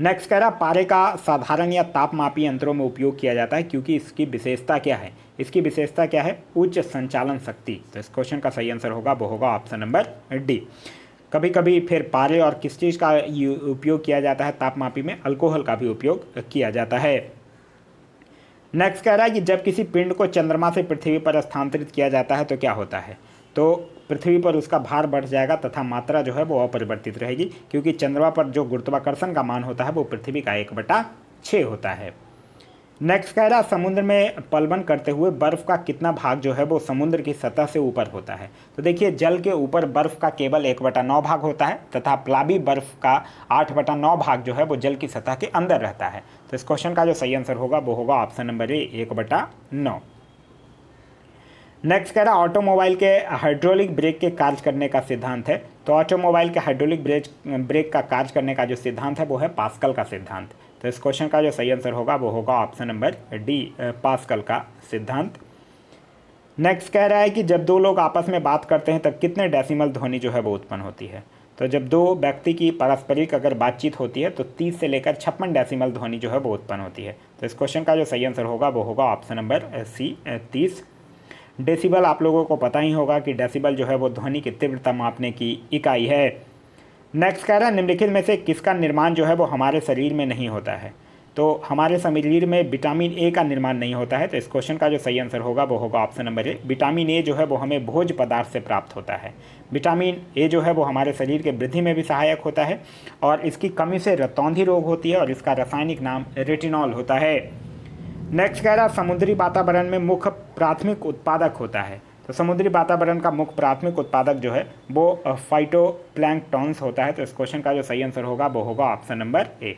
नेक्स्ट कह रहा पारे का साधारण या तापमापी यंत्रों में उपयोग किया जाता है, क्योंकि इसकी विशेषता क्या है? इसकी विशेषता क्या है? उच्च संचालन शक्ति। तो इस क्वेश्चन का सही आंसर होगा वो होगा ऑप्शन नंबर डी। कभी कभी फिर पारे और किस चीज़ का उपयोग किया जाता है तापमापी में? अल्कोहल का भी उपयोग किया जाता है। नेक्स्ट कह रहा है कि जब किसी पिंड को चंद्रमा से पृथ्वी पर स्थानांतरित किया जाता है तो क्या होता है? तो पृथ्वी पर उसका भार बढ़ जाएगा तथा मात्रा जो है वो अपरिवर्तित रहेगी, क्योंकि चंद्रमा पर जो गुरुत्वाकर्षण का मान होता है वो पृथ्वी का 1/6 होता है। नेक्स्ट कह रहा समुद्र में पलवन करते हुए बर्फ़ का कितना भाग जो है वो समुद्र की सतह से ऊपर होता है? तो देखिए, जल के ऊपर बर्फ़ का केवल 1/9 भाग होता है तथा प्लावी बर्फ़ का 8/9 भाग जो है वो जल की सतह के अंदर रहता है। तो इस क्वेश्चन का जो सही आंसर होगा वो होगा ऑप्शन नंबर ए, 1/9। नेक्स्ट कह रहा ऑटोमोबाइल के हाइड्रोलिक ब्रेक के कार्य करने का सिद्धांत है। तो ऑटोमोबाइल के हाइड्रोलिक ब्रेक का कार्य करने का जो सिद्धांत है वो है पास्कल का सिद्धांत। तो इस क्वेश्चन का जो सही आंसर होगा वो होगा ऑप्शन नंबर डी, पास्कल का सिद्धांत। नेक्स्ट कह रहा है कि जब दो लोग आपस में बात करते हैं तब कितने डेसिमल ध्वनि जो है वो उत्पन्न होती है? तो जब दो व्यक्ति की पारस्परिक अगर बातचीत होती है तो 30 से लेकर 56 डेसिमल ध्वनि जो है वो उत्पन्न होती है। तो इस क्वेश्चन का जो सही आंसर होगा वो होगा ऑप्शन नंबर सी, 30। डेसिबल आप लोगों को पता ही होगा कि डेसिबल जो है वो ध्वनि की तीव्रता मापने की इकाई है। नेक्स्ट कह रहा है निम्नलिखित में से किसका निर्माण जो है वो हमारे शरीर में नहीं होता है? तो हमारे शरीर में विटामिन ए का निर्माण नहीं होता है। तो इस क्वेश्चन का जो सही आंसर होगा वो होगा option number A, vitamin A जो है वो हमें भोज्य पदार्थ से प्राप्त होता है। विटामिन ए जो है वो हमारे शरीर के वृद्धि में भी सहायक होता है और इसकी कमी से रतौंधी रोग होती है और इसका रासायनिक नाम रेटिनॉल होता है। नेक्स्ट कह रहा समुद्री वातावरण में मुख्य प्राथमिक उत्पादक होता है। तो समुद्री वातावरण का मुख्य प्राथमिक उत्पादक जो है वो फाइटोप्लैंक्टन्स होता है। तो इस क्वेश्चन का जो सही आंसर होगा वो होगा ऑप्शन नंबर ए।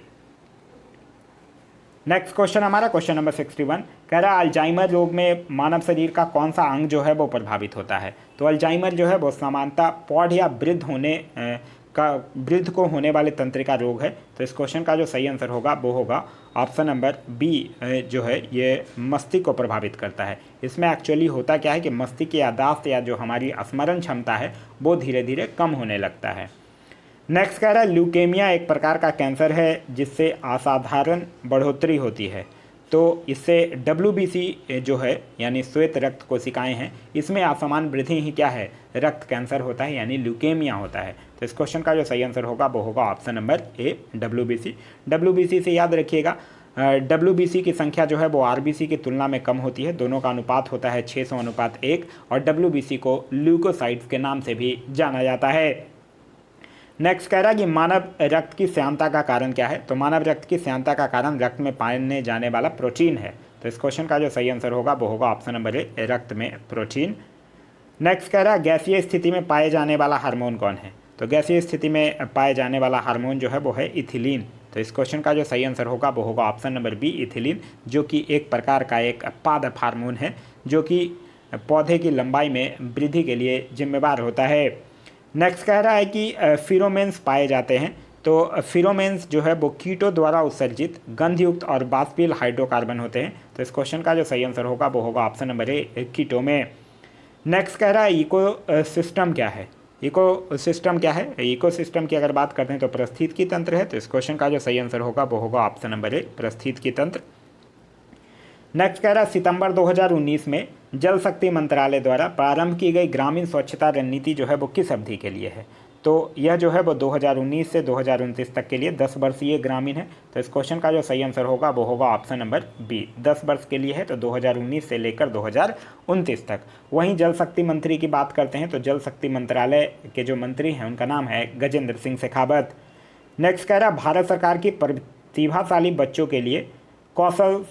नेक्स्ट क्वेश्चन हमारा क्वेश्चन नंबर 61 कह रहा है अल्जाइमर रोग में मानव शरीर का कौन सा अंग जो है वो प्रभावित होता है? तो अल्जाइमर जो है वो सामान्यतः पौध या वृद्ध को होने वाले तंत्रिका रोग है। तो इस क्वेश्चन का जो सही आंसर होगा वो होगा ऑप्शन नंबर बी, जो है ये मस्तिष्क को प्रभावित करता है। इसमें एक्चुअली होता क्या है कि मस्तिष्क की याददाश्त या जो हमारी स्मरण क्षमता है वो धीरे धीरे कम होने लगता है। नेक्स्ट कह रहा है ल्यूकेमिया एक प्रकार का कैंसर है जिससे असाधारण बढ़ोतरी होती है। तो इससे WBC जो है यानी श्वेत रक्त कोशिकाएं हैं, इसमें असमान वृद्धि ही क्या है, रक्त कैंसर होता है यानी ल्यूकेमिया होता है। तो इस क्वेश्चन का जो सही आंसर होगा वो होगा ऑप्शन नंबर ए WBC। WBC से याद रखिएगा WBC की संख्या जो है वो RBC की तुलना में कम होती है, दोनों का अनुपात होता है 600:1 और WBC को ल्यूकोसाइट्स के नाम से भी जाना जाता है। नेक्स्ट कह रहा है कि मानव रक्त की श्यानता का कारण क्या है। तो मानव रक्त की श्यानता का कारण रक्त में पाने जाने वाला प्रोटीन है। तो इस क्वेश्चन का जो सही आंसर होगा वो होगा ऑप्शन नंबर ए रक्त में प्रोटीन। नेक्स्ट कह रहा है गैसीय स्थिति में पाए जाने वाला हार्मोन कौन है। तो गैसीय स्थिति में पाए जाने वाला हार्मोन जो है वो है इथिलीन। तो इस क्वेश्चन का जो सही आंसर होगा वो होगा ऑप्शन नंबर बी इथिलीन, जो कि एक प्रकार का एक पादप हार्मोन है जो कि पौधे की लंबाई में वृद्धि के लिए जिम्मेवार होता है। नेक्स्ट कह रहा है कि फिरोमेंस पाए जाते हैं। तो फिरोमेंस जो है वो कीटों द्वारा उत्सर्जित गंधयुक्त और बाष्पील हाइड्रोकार्बन होते हैं। तो इस क्वेश्चन का जो सही आंसर होगा वो होगा ऑप्शन नंबर ए कीटों में। नेक्स्ट कह रहा है इको सिस्टम क्या है। इको सिस्टम क्या है, इको सिस्टम की अगर बात करते हैं तो पारिस्थितिकी तंत्र है। तो इस क्वेश्चन का जो सही आंसर होगा वो होगा ऑप्शन नंबर ए पारिस्थितिकी तंत्र। नेक्स्ट कह रहा है सितंबर 2019 में जल शक्ति मंत्रालय द्वारा प्रारंभ की गई ग्रामीण स्वच्छता रणनीति जो है वो किस अवधि के लिए है। तो यह जो है वो 2019 से 2029 तक के लिए 10 वर्षीय ग्रामीण है। तो इस क्वेश्चन का जो सही आंसर होगा वो होगा ऑप्शन नंबर बी 10 वर्ष के लिए है। तो 2019 से लेकर 2029 तक। वहीं जल शक्ति मंत्री की बात करते हैं तो जल शक्ति मंत्रालय के जो मंत्री हैं उनका नाम है गजेंद्र सिंह शेखावत। नेक्स्ट कह रहा है भारत सरकार की प्रतिभाशाली बच्चों के लिए कौशल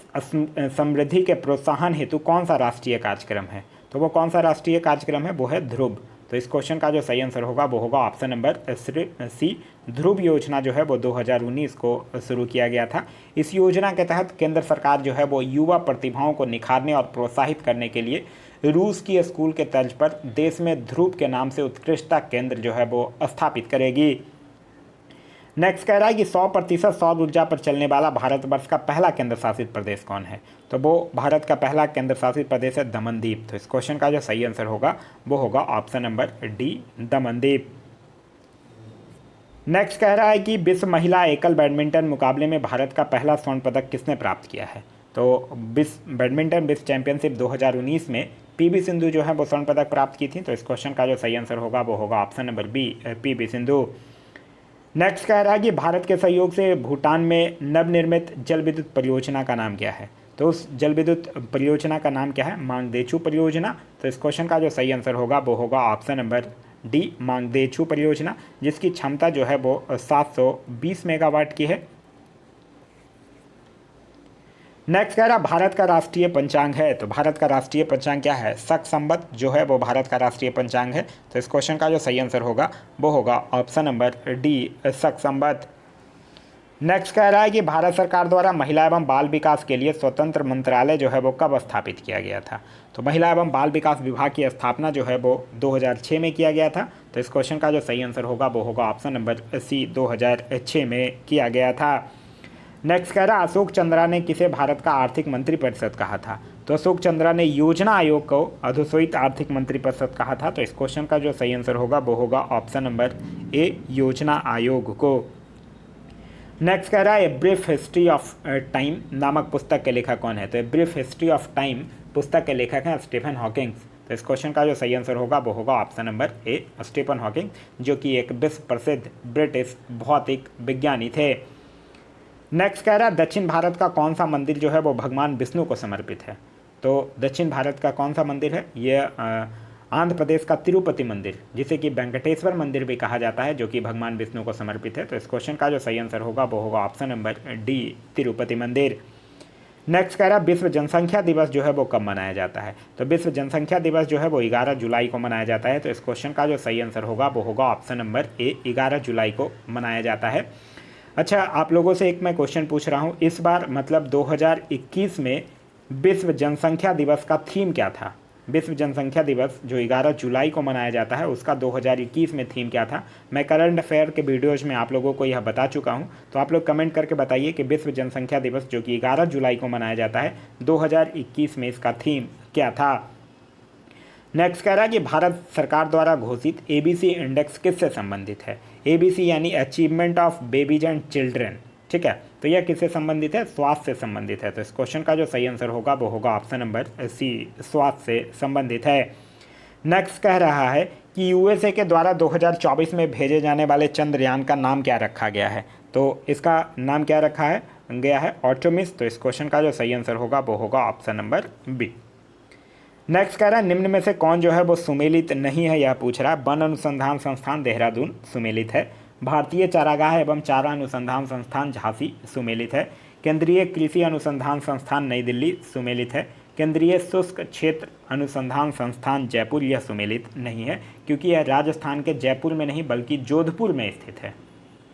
समृद्धि के प्रोत्साहन हेतु कौन सा राष्ट्रीय कार्यक्रम है। तो वो कौन सा राष्ट्रीय कार्यक्रम है, वो है ध्रुव। तो इस क्वेश्चन का जो सही आंसर होगा वो होगा ऑप्शन नंबर सी ध्रुव योजना जो है वो 2019 को शुरू किया गया था। इस योजना के तहत केंद्र सरकार जो है वो युवा प्रतिभाओं को निखारने और प्रोत्साहित करने के लिए रूस की स्कूल के तर्ज पर देश में ध्रुव के नाम से उत्कृष्टता केंद्र जो है वो स्थापित करेगी। नेक्स्ट कह रहा है कि 100% सौर ऊर्जा पर चलने वाला भारतवर्ष का पहला केंद्र शासित प्रदेश कौन है। तो वो भारत का पहला केंद्र शासित प्रदेश है दमनदीप। तो इस क्वेश्चन का जो सही आंसर होगा वो होगा option number D Damandeep. Next कह रहा है कि विश्व महिला एकल बैडमिंटन मुकाबले में भारत का पहला स्वर्ण पदक किसने प्राप्त किया है। तो बैडमिंटन विश्व चैंपियनशिप 2019 में PV सिंधु जो है वो स्वर्ण पदक प्राप्त की थी। तो इस क्वेश्चन का जो सही आंसर होगा वो होगा option number B PV Sindhu. Next कह रहा है कि भारत के सहयोग से भूटान में नवनिर्मित जल विद्युत परियोजना का नाम क्या है। तो उस जल विद्युत परियोजना का नाम क्या है, मांगदेछू परियोजना। तो इस क्वेश्चन का जो सही आंसर होगा वो होगा ऑप्शन नंबर डी मांगदेछू परियोजना, जिसकी क्षमता जो है वो 720 मेगावाट की है। नेक्स्ट कह रहा भारत का राष्ट्रीय पंचांग है। तो भारत का राष्ट्रीय पंचांग क्या है, शक संवत जो है वो भारत का राष्ट्रीय पंचांग है। तो इस क्वेश्चन का जो सही आंसर होगा वो होगा ऑप्शन नंबर डी शक संवत। नेक्स्ट कह रहा है कि भारत सरकार द्वारा महिला एवं बाल विकास के लिए स्वतंत्र मंत्रालय जो है वो कब स्थापित किया गया था। तो महिला एवं बाल विकास विभाग की स्थापना जो है वो 2006 में किया गया था। तो इस क्वेश्चन का जो सही आंसर होगा वो होगा ऑप्शन नंबर सी 2006 में किया गया था। नेक्स्ट कह रहा अशोक चंद्रा ने किसे भारत का आर्थिक मंत्री परिषद कहा था। तो अशोक चंद्रा ने योजना आयोग को अधोसोइत आर्थिक मंत्री परिषद कहा था। तो इस क्वेश्चन का जो सही आंसर होगा वो होगा ऑप्शन नंबर ए योजना आयोग को। नेक्स्ट कह रहा है a brief history of time नामक पुस्तक के लेखक कौन है। तो a brief history of time पुस्तक के लेखक हैं स्टीफन हॉकिंग। तो इस क्वेश्चन का जो सही आंसर होगा वो होगा option number A Stephen Hawking, जो कि एक विश्व प्रसिद्ध ब्रिटिश भौतिक विज्ञानी थे। नेक्स्ट कह रहा है दक्षिण भारत का कौन सा मंदिर जो है वो भगवान विष्णु को समर्पित है। तो दक्षिण भारत का कौन सा मंदिर है, ये आंध्र प्रदेश का तिरुपति मंदिर, जिसे कि वेंकटेश्वर मंदिर भी कहा जाता है, जो कि भगवान विष्णु को समर्पित है। तो इस क्वेश्चन का जो सही आंसर होगा वो होगा ऑप्शन नंबर डी तिरुपति मंदिर। नेक्स्ट कह रहा है विश्व जनसंख्या दिवस जो है वो कब मनाया जाता है। तो विश्व जनसंख्या दिवस जो है वो 11 जुलाई को मनाया जाता है। तो इस क्वेश्चन का जो सही आंसर होगा वो होगा ऑप्शन नंबर ए 11 जुलाई को मनाया जाता है। अच्छा, आप लोगों से एक मैं क्वेश्चन पूछ रहा हूँ, इस बार मतलब 2021 में विश्व जनसंख्या दिवस का थीम क्या था। विश्व जनसंख्या दिवस जो 11 जुलाई को मनाया जाता है उसका 2021 में थीम क्या था। मैं करंट अफेयर के वीडियोज़ में आप लोगों को यह बता चुका हूँ, तो आप लोग कमेंट करके बताइए कि विश्व जनसंख्या दिवस जो कि 11 जुलाई को मनाया जाता है 2021 में इसका थीम क्या था। नेक्स्ट कह रहा है कि भारत सरकार द्वारा घोषित ABC इंडेक्स किससे संबंधित है। ABC यानी achievement of babies and children, ठीक है। तो यह किससे संबंधित है? स्वास्थ्य से संबंधित है। तो इस क्वेश्चन का जो सही आंसर होगा वो होगा ऑप्शन नंबर सी, स्वास्थ्य से संबंधित है। नेक्स्ट कह रहा है कि यूएसए के द्वारा 2024 में भेजे जाने वाले चंद्रयान का नाम क्या रखा गया है? तो इसका नाम क्या रखा है गया है? ऑर्टेमिस। तो इस क्वेश्चन का जो सही आंसर होगा वो होगा ऑप्शन नंबर बी। नेक्स्ट कह रहा है निम्न में से कौन जो है वो सुमेलित नहीं है, यह पूछ रहा है। वन अनुसंधान संस्थान देहरादून सुमेलित है। भारतीय चारागाह एवं चारा अनुसंधान संस्थान झांसी सुमेलित है। केंद्रीय कृषि अनुसंधान संस्थान नई दिल्ली सुमेलित है। केंद्रीय शुष्क क्षेत्र अनुसंधान संस्थान जयपुर यह सुमेलित नहीं है, क्योंकि यह राजस्थान के जयपुर में नहीं बल्कि जोधपुर में स्थित है।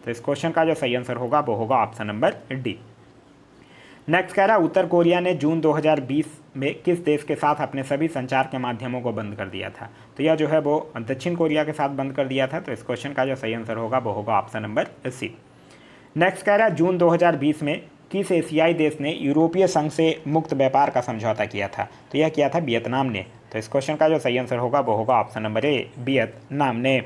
तो इस क्वेश्चन का जो सही आंसर होगा वो होगा ऑप्शन नंबर डी। नेक्स्ट कह रहा है उत्तर कोरिया ने जून 2020 में किस देश के साथ अपने सभी संचार के माध्यमों को बंद कर दिया था? तो यह जो है वो दक्षिण कोरिया के साथ बंद कर दिया था। तो इस क्वेश्चन का जो सही आंसर होगा वो होगा ऑप्शन नंबर सी। नेक्स्ट कह रहा है जून 2020 में किस एशियाई देश ने यूरोपीय संघ से मुक्त व्यापार का समझौता किया था? तो यह किया था वियतनाम ने। तो इस क्वेश्चन का जो सही आंसर होगा वो होगा ऑप्शन नंबर ए, वियतनाम ने।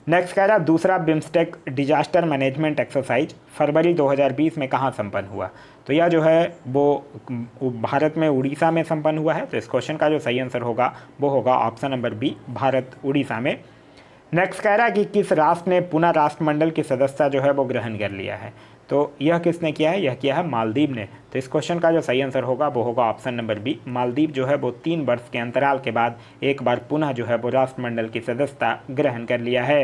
नेक्स्ट कह रहा है दूसरा बिम्स्टेक डिजास्टर मैनेजमेंट एक्सरसाइज फरवरी 2020 में कहाँ संपन्न हुआ? तो यह जो है वो भारत में उड़ीसा में संपन्न हुआ है। तो इस क्वेश्चन का जो सही आंसर होगा वो होगा option number B, Bharat Orissa में। नेक्स्ट कह रहा है कि किस राष्ट्र ने पुनः राष्ट्रमंडल की सदस्यता जो है वो ग्रहण कर लिया है? तो यह किसने किया है? यह किया है मालदीव ने। तो इस क्वेश्चन का जो सही आंसर होगा वो होगा ऑप्शन नंबर बी, मालदीव जो है वो 3 वर्ष के अंतराल के बाद एक बार पुनः जो है वो राष्ट्रमंडल की सदस्यता ग्रहण कर लिया है।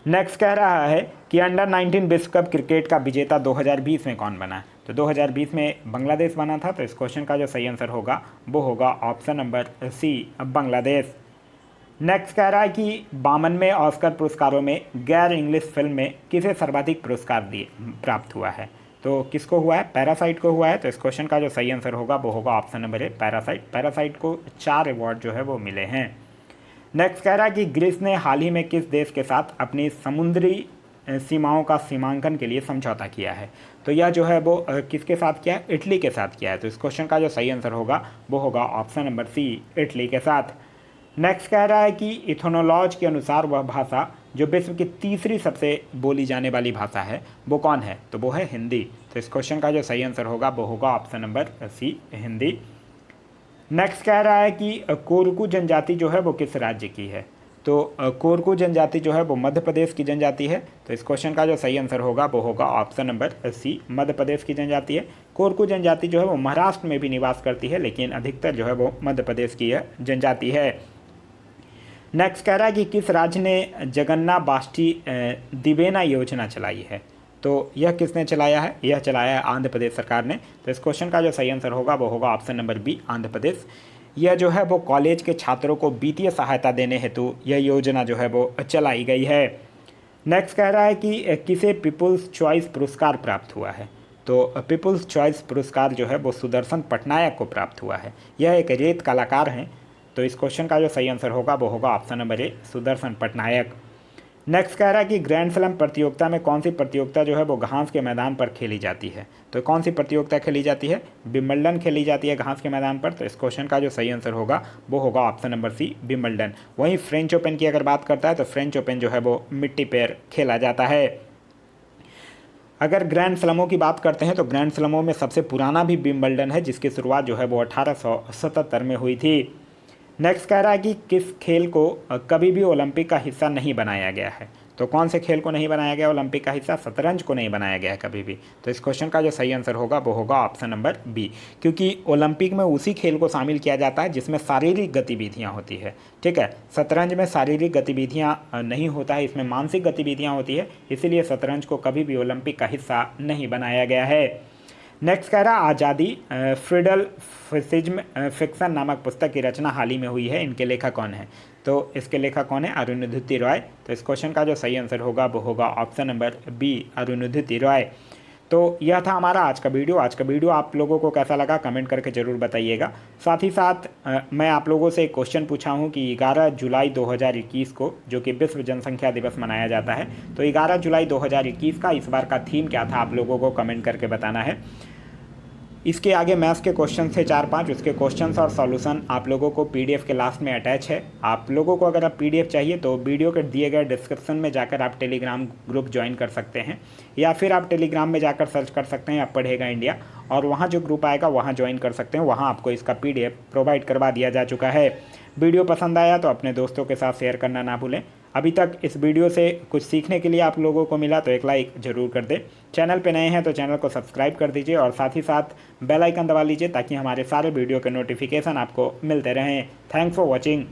नेक्स्ट कह रहा है कि अंडर 19 विश्व कप क्रिकेट का विजेता 2020 में कौन बना? तो 2020 में बांग्लादेश बना था। तो इस क्वेश्चन का जो सही आंसर होगा वो होगा option number C, Bangladesh. Next कह रहा है कि 52वें ऑस्कर पुरस्कारों में गैर इंग्लिश फिल्म में किसे सर्वाधिक पुरस्कार प्राप्त हुआ है? तो किसको हुआ है? पैरासाइट को हुआ है। तो इस क्वेश्चन का जो सही आंसर होगा वो होगा ऑप्शन नंबर ए, पैरासाइट। पैरासाइट को 4 अवार्ड जो है वो मिले हैं। नेक्स्ट कह रहा है कि ग्रीस ने हाल ही में किस देश के साथ अपनी समुद्री सीमाओं का सीमांकन के लिए समझौता किया है? तो यह जो है वो किसके साथ किया है? इटली के साथ किया है। तो इस क्वेश्चन का जो सही आंसर होगा वो होगा ऑप्शन नंबर सी, इटली के साथ। नेक्स्ट कह रहा है कि इथोनोलॉज के अनुसार वह भाषा जो विश्व की तीसरी सबसे बोली जाने वाली भाषा है वो कौन है? तो वो है हिंदी। तो इस क्वेश्चन का जो सही आंसर होगा वो होगा option number C, Hindi. Next कह रहा है कि कोरकू जनजाति जो है वो किस राज्य की है? तो कोरकू जनजाति जो है वो मध्य प्रदेश की जनजाति है। तो इस क्वेश्चन का जो सही आंसर होगा वो होगा ऑप्शन नंबर सी, मध्य प्रदेश की जनजाति है। कोरकू जनजाति जो है वो महाराष्ट्र में भी निवास करती है, लेकिन अधिकतर जो है वो मध्य प्रदेश की जनजाति है। नेक्स्ट कह रहा है कि किस राज्य ने जगन्ना बाष्टी दिवेना योजना चलाई है? तो यह किसने चलाया है? यह चलाया है आंध्र प्रदेश सरकार ने। तो इस क्वेश्चन का जो सही आंसर होगा वो होगा option number B, Andhra Pradesh. यह जो है वो कॉलेज के छात्रों को वित्तीय सहायता देने हेतु यह योजना जो है वो चलाई गई है। नेक्स्ट कह रहा है कि किसे पीपुल्स चॉइस पुरस्कार प्राप्त हुआ है? तो पीपुल्स चॉइस पुरस्कार जो है वो सुदर्शन पटनायक को प्राप्त हुआ है। यह एक रेत कलाकार हैं। तो इस क्वेश्चन का जो सही आंसर होगा वो होगा ऑप्शन नंबर ए, सुदर्शन पटनायक। नेक्स्ट कह रहा है कि ग्रैंड स्लैम प्रतियोगिता में कौन सी प्रतियोगिता जो है वो घास के मैदान पर खेली जाती है? तो कौन सी प्रतियोगिता खेली जाती है? विंबलडन खेली जाती है घास के मैदान पर। तो इस क्वेश्चन का जो सही आंसर होगा वो होगा ऑप्शन नंबर सी, विंबलडन। वहीं फ्रेंच ओपन की अगर बात करता है तो फ्रेंच ओपन जो है वो मिट्टी पर खेला जाता है। अगर ग्रैंड स्लमों की बात करते हैं तो ग्रैंड स्लमों में सबसे पुराना भी विंबलडन है, जिसकी शुरुआत जो है वो 1877 में हुई थी। नेक्स्ट कह रहा है कि किस खेल को कभी भी ओलंपिक का हिस्सा नहीं बनाया गया है? तो कौन से खेल को नहीं बनाया गया ओलंपिक का हिस्सा? शतरंज को नहीं बनाया गया है कभी भी। तो इस क्वेश्चन का जो सही आंसर होगा वो होगा ऑप्शन नंबर बी, क्योंकि ओलंपिक में उसी खेल को शामिल किया जाता है जिसमें शारीरिक गतिविधियां होती है। ठीक है, शतरंज में शारीरिक गतिविधियां नहीं होता है, इसमें मानसिक गतिविधियां होती है, इसीलिए शतरंज को कभी भी ओलंपिक का हिस्सा नहीं बनाया गया है। नेक्स्ट कह रहा आज़ादी फ्रीडल फिजिज्म फिक्सन नामक पुस्तक की रचना हाल ही में हुई है, इनके लेखक कौन है? तो इसके लेखक कौन है? अरुंधति रॉय। तो इस क्वेश्चन का जो सही आंसर होगा वो होगा option number B, Arundhati Roy. तो यह था हमारा आज का वीडियो। आज का वीडियो आप लोगों को कैसा लगा कमेंट करके ज़रूर बताइएगा। साथ ही साथ मैं आप लोगों से एक क्वेश्चन पूछा हूँ कि 11 जुलाई 2021 को, जो कि विश्व जनसंख्या दिवस मनाया जाता है, तो 11 जुलाई 2021 का इस बार का थीम क्या था आप लोगों को कमेंट करके बताना है। इसके आगे मैथ्स के क्वेश्चन थे 4-5, उसके क्वेश्चंस और सॉल्यूशन आप लोगों को पीडीएफ के लास्ट में अटैच है। आप लोगों को अगर आप पीडीएफ चाहिए तो वीडियो के दिए गए डिस्क्रिप्शन में जाकर आप टेलीग्राम ग्रुप ज्वाइन कर सकते हैं, या फिर आप टेलीग्राम में जाकर सर्च कर सकते हैं अब पढ़ेगा इंडिया, और वहाँ जो ग्रुप आएगा वहाँ ज्वाइन कर सकते हैं। वहाँ आपको इसका पीडीएफ प्रोवाइड करवा दिया जा चुका है। वीडियो पसंद आया तो अपने दोस्तों के साथ शेयर करना ना भूलें। अभी तक इस वीडियो से कुछ सीखने के लिए आप लोगों को मिला तो एक लाइक ज़रूर कर दें। चैनल पे नए हैं तो चैनल को सब्सक्राइब कर दीजिए और साथ ही साथ बेल आइकन दबा लीजिए ताकि हमारे सारे वीडियो के नोटिफिकेशन आपको मिलते रहें। Thanks for watching.